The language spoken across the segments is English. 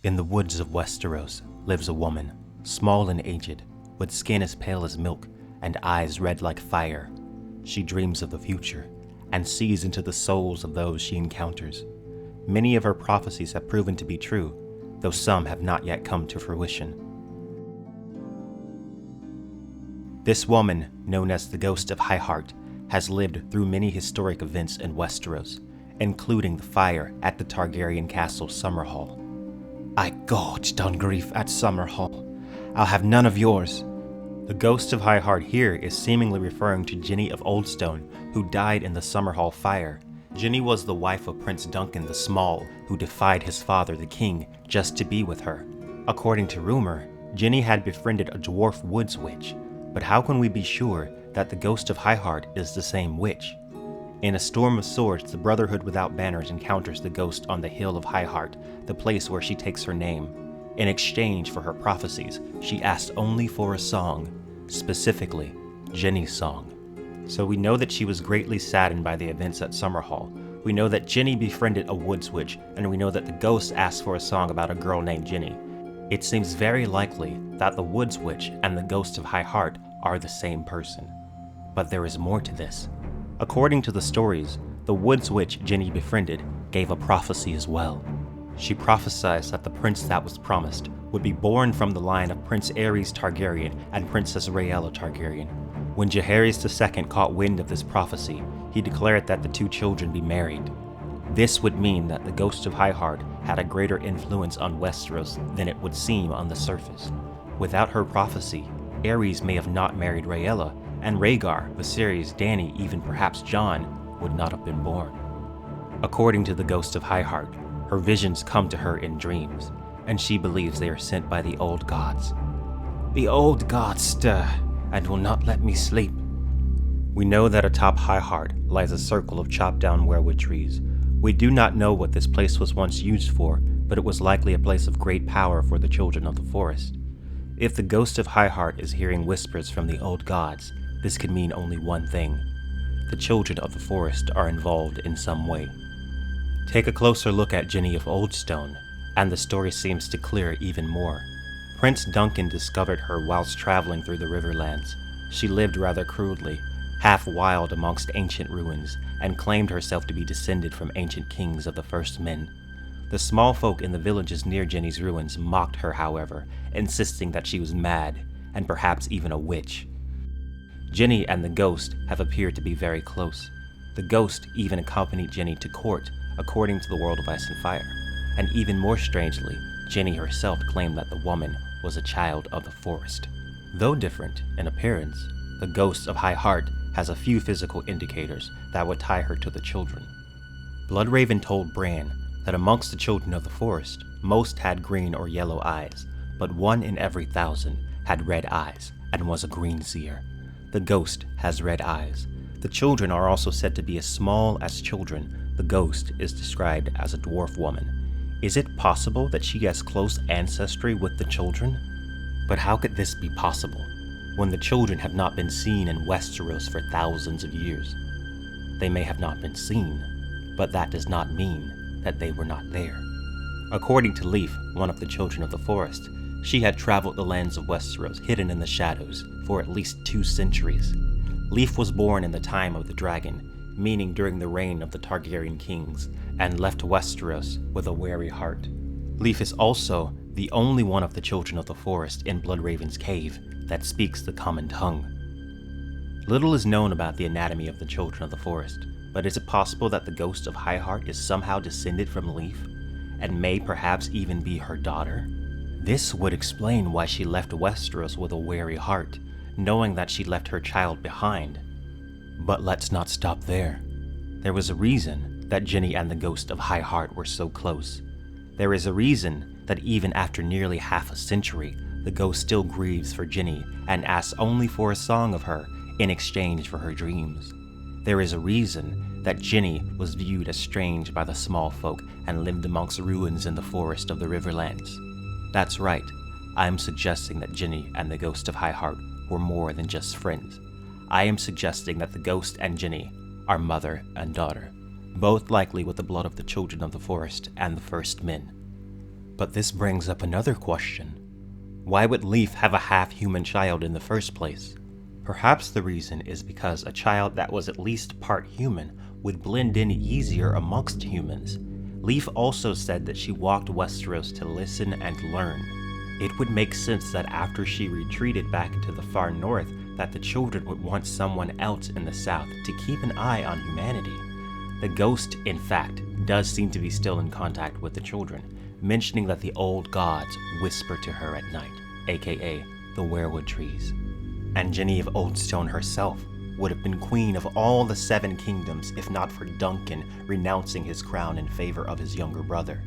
In the woods of Westeros lives a woman, small and aged, with skin as pale as milk and eyes red like fire. She dreams of the future and sees into the souls of those she encounters. Many of her prophecies have proven to be true, though some have not yet come to fruition. This woman, known as the Ghost of Highheart, has lived through many historic events in Westeros, including the fire at the Targaryen castle Summerhall. I gorged on grief at Summerhall. I'll have none of yours. The Ghost of Highheart here is seemingly referring to Ginny of Oldstone, who died in the Summerhall fire. Ginny was the wife of Prince Duncan the Small, who defied his father the king just to be with her. According to rumor, Ginny had befriended a dwarf woods witch, but how can we be sure that the Ghost of Highheart is the same witch? In A Storm of Swords, the Brotherhood Without Banners encounters the ghost on the Hill of Highheart, the place where she takes her name. In exchange for her prophecies, she asked only for a song, specifically, Ginny's song. So we know that she was greatly saddened by the events at Summerhall. We know that Ginny befriended a woods witch, and we know that the ghost asked for a song about a girl named Ginny. It seems very likely that the woods witch and the Ghost of Highheart are the same person. But there is more to this. According to the stories, the woods witch Ginny befriended gave a prophecy as well. She prophesied that the prince that was promised would be born from the line of Prince Aerys Targaryen and Princess Rhaella Targaryen. When Jaehaerys II caught wind of this prophecy, he declared that the two children be married. This would mean that the Ghost of Highheart had a greater influence on Westeros than it would seem on the surface. Without her prophecy, Aerys may have not married Rhaella, and Rhaegar, Viserys, Dany, even perhaps Jon, would not have been born. According to the Ghost of Highheart, her visions come to her in dreams, and she believes they are sent by the old gods. The old gods stir, and will not let me sleep. We know that atop Highheart lies a circle of chopped down weirwood trees. We do not know what this place was once used for, but it was likely a place of great power for the children of the forest. If the Ghost of Highheart is hearing whispers from the old gods, this could mean only one thing. The children of the forest are involved in some way. Take a closer look at Ginny of Oldstone, and the story seems to clear even more. Prince Duncan discovered her whilst traveling through the Riverlands. She lived rather crudely, half wild amongst ancient ruins, and claimed herself to be descended from ancient kings of the First Men. The small folk in the villages near Ginny's ruins mocked her, however, insisting that she was mad, and perhaps even a witch. Ginny and the ghost have appeared to be very close. The ghost even accompanied Ginny to court, according to the World of Ice and Fire. And even more strangely, Ginny herself claimed that the woman was a child of the forest. Though different in appearance, the Ghost of Highheart has a few physical indicators that would tie her to the children. Bloodraven told Bran that amongst the children of the forest, most had green or yellow eyes, but 1 in every 1,000 had red eyes and was a green seer. The ghost has red eyes. The children are also said to be as small as children. The ghost is described as a dwarf woman. Is it possible that she has close ancestry with the children? But how could this be possible, when the children have not been seen in Westeros for thousands of years? They may have not been seen, but that does not mean that they were not there. According to Leaf, one of the children of the forest, she had traveled the lands of Westeros hidden in the shadows for at least 2 centuries. Leaf was born in the time of the dragon, meaning during the reign of the Targaryen kings, and left Westeros with a wary heart. Leaf is also the only one of the children of the forest in Bloodraven's cave that speaks the common tongue. Little is known about the anatomy of the children of the forest, but is it possible that the Ghost of Highheart is somehow descended from Leaf, and may perhaps even be her daughter? This would explain why she left Westeros with a wary heart, knowing that she left her child behind. But let's not stop there. There was a reason that Ginny and the Ghost of Highheart were so close. There is a reason that even after nearly half a century, the ghost still grieves for Ginny and asks only for a song of her in exchange for her dreams. There is a reason that Ginny was viewed as strange by the small folk and lived amongst ruins in the forest of the Riverlands. That's right, I am suggesting that Ginny and the Ghost of Highheart were more than just friends. I am suggesting that the ghost and Ginny are mother and daughter, both likely with the blood of the children of the forest and the First Men. But this brings up another question. Why would Leaf have a half-human child in the first place? Perhaps the reason is because a child that was at least part human would blend in easier amongst humans. Leaf also said that she walked Westeros to listen and learn. It would make sense that after she retreated back into the far north, that the children would want someone else in the south to keep an eye on humanity. The ghost, in fact, does seem to be still in contact with the children, mentioning that the old gods whisper to her at night, aka the weirwood trees. And Jenny of Oldstone herself would have been queen of all the 7 kingdoms if not for Duncan renouncing his crown in favor of his younger brother.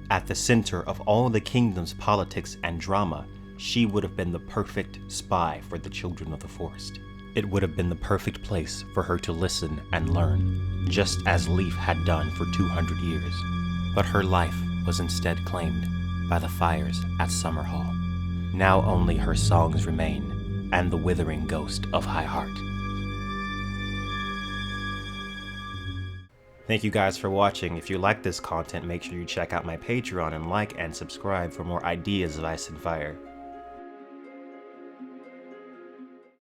At the center of all the kingdom's politics and drama, she would have been the perfect spy for the children of the forest. It would have been the perfect place for her to listen and learn, just as Leaf had done for 200 years. But her life was instead claimed by the fires at Summerhall. Now only her songs remain, and the withering ghost of Highheart. Thank you guys for watching. If you like this content, make sure you check out my Patreon and like and subscribe for more ideas of Ice and Fire.